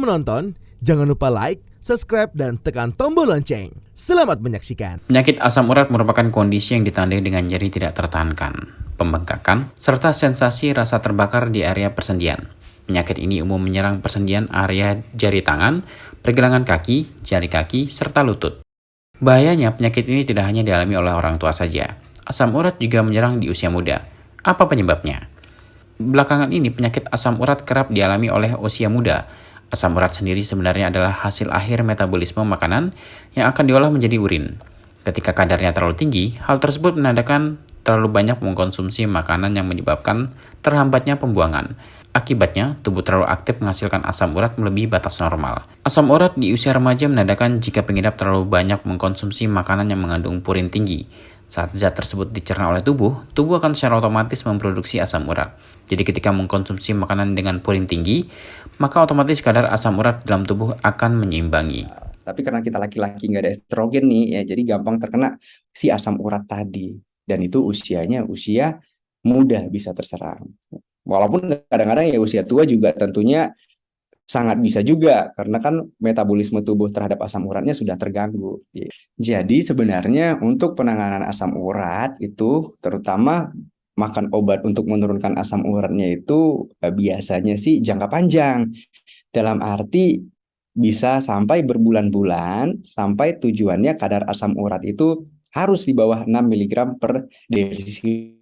menonton, jangan lupa like, subscribe, dan tekan tombol lonceng. Selamat menyaksikan. Penyakit asam urat merupakan kondisi yang ditandai dengan nyeri tidak tertahankan, pembengkakan, serta sensasi rasa terbakar di area persendian. Penyakit ini umum menyerang persendian area jari tangan, pergelangan kaki, jari kaki, serta lutut. Bahayanya, penyakit ini tidak hanya dialami oleh orang tua saja. Asam urat juga menyerang di usia muda. Apa penyebabnya? Belakangan ini, penyakit asam urat kerap dialami oleh usia muda. Asam urat sendiri sebenarnya adalah hasil akhir metabolisme makanan yang akan diolah menjadi urin. Ketika kadarnya terlalu tinggi, hal tersebut menandakan terlalu banyak mengkonsumsi makanan yang menyebabkan terhambatnya pembuangan. Akibatnya, tubuh terlalu aktif menghasilkan asam urat melebihi batas normal. Asam urat di usia remaja menandakan jika pengidap terlalu banyak mengkonsumsi makanan yang mengandung purin tinggi. Saat zat tersebut dicerna oleh tubuh akan secara otomatis memproduksi asam urat. Jadi ketika mengkonsumsi makanan dengan purin tinggi, maka otomatis kadar asam urat dalam tubuh akan menyeimbangi. Tapi karena kita laki-laki nggak ada estrogen nih, ya jadi gampang terkena si asam urat tadi. Dan itu usianya usia muda bisa terserang. Walaupun kadang-kadang ya usia tua juga tentunya sangat bisa juga, karena kan metabolisme tubuh terhadap asam uratnya sudah terganggu. Jadi sebenarnya untuk penanganan asam urat itu terutama makan obat untuk menurunkan asam uratnya itu biasanya sih jangka panjang. Dalam arti bisa sampai berbulan-bulan sampai tujuannya kadar asam urat itu harus di bawah 6 mg per desiliter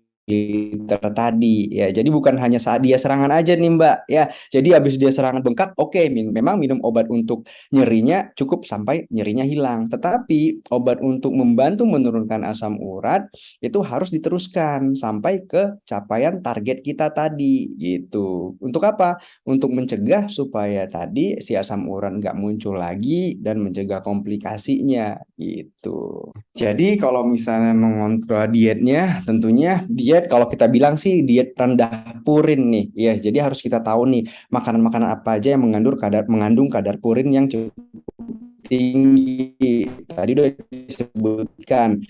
tadi ya. Jadi bukan hanya saat dia serangan aja nih Mbak ya. Jadi habis dia serangan bengkak, oke, memang minum obat untuk nyerinya cukup sampai nyerinya hilang. Tetapi obat untuk membantu menurunkan asam urat itu harus diteruskan sampai ke capaian target kita tadi gitu. Untuk apa? Untuk mencegah supaya tadi si asam urat nggak muncul lagi dan mencegah komplikasinya gitu. Jadi kalau misalnya mengontrol dietnya, tentunya diet kalau kita bilang sih diet rendah purin nih, ya. Jadi harus kita tahu nih makanan-makanan apa aja yang mengandung kadar purin yang cukup tinggi. Tadi udah disebutkan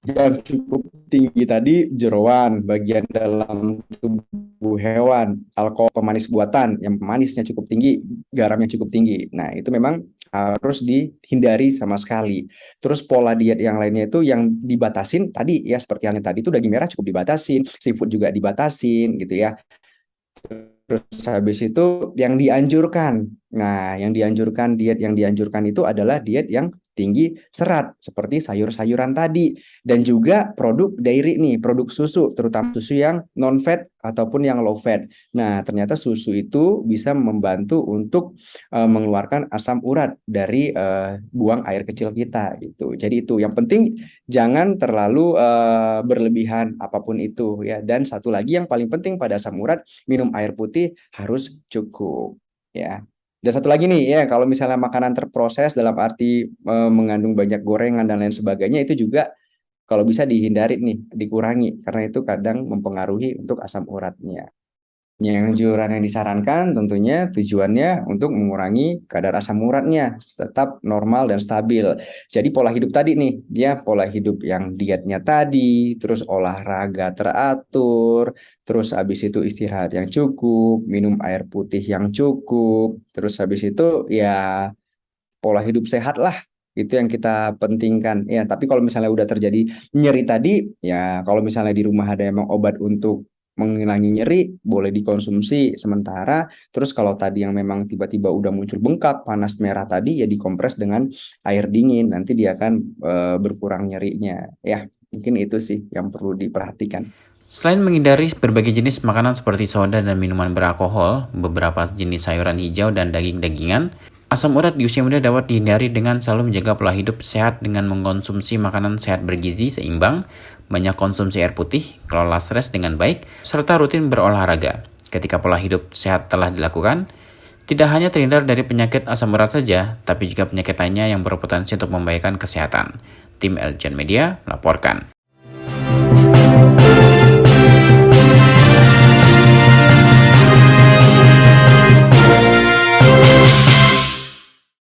yang cukup tinggi tadi jeroan, bagian dalam tubuh hewan, alkohol pemanis buatan yang pemanisnya cukup tinggi, garamnya cukup tinggi. Nah, itu memang harus dihindari sama sekali. Terus pola diet yang lainnya itu yang dibatasin tadi ya, seperti yang tadi itu daging merah cukup dibatasin, seafood juga dibatasin gitu ya. Terus habis itu yang dianjurkan. Nah, diet yang dianjurkan itu adalah diet yang tinggi serat seperti sayur-sayuran tadi dan juga produk dairy nih, produk susu, terutama susu yang non fat ataupun yang low fat. Nah, ternyata susu itu bisa membantu untuk mengeluarkan asam urat dari buang air kecil kita gitu. Jadi itu yang penting jangan terlalu berlebihan apapun itu ya. Dan satu lagi yang paling penting pada asam urat, minum air putih harus cukup ya. Dan satu lagi nih ya, kalau misalnya makanan terproses dalam arti mengandung banyak gorengan dan lain sebagainya, itu juga kalau bisa dihindari nih, dikurangi karena itu kadang mempengaruhi untuk asam uratnya. Yang anjuran yang disarankan tentunya tujuannya untuk mengurangi kadar asam uratnya tetap normal dan stabil. Jadi pola hidup tadi nih, ya pola hidup yang dietnya tadi, terus olahraga teratur, terus habis itu istirahat yang cukup, minum air putih yang cukup, terus habis itu ya pola hidup sehat lah. Itu yang kita pentingkan ya. Tapi kalau misalnya udah terjadi nyeri tadi, ya kalau misalnya di rumah ada emang obat untuk menghilangi nyeri, boleh dikonsumsi sementara. Terus kalau tadi yang memang tiba-tiba udah muncul bengkak, panas merah tadi, ya dikompres dengan air dingin. Nanti dia akan berkurang nyerinya. Ya, mungkin itu sih yang perlu diperhatikan. Selain menghindari berbagai jenis makanan seperti soda dan minuman beralkohol, beberapa jenis sayuran hijau dan daging-dagingan, asam urat di usia muda dapat dihindari dengan selalu menjaga pola hidup sehat dengan mengkonsumsi makanan sehat bergizi seimbang, banyak konsumsi air putih, kelola stres dengan baik, serta rutin berolahraga. Ketika pola hidup sehat telah dilakukan, tidak hanya terhindar dari penyakit asam urat saja, tapi juga penyakit lainnya yang berpotensi untuk membahayakan kesehatan. Tim Eljan Media melaporkan.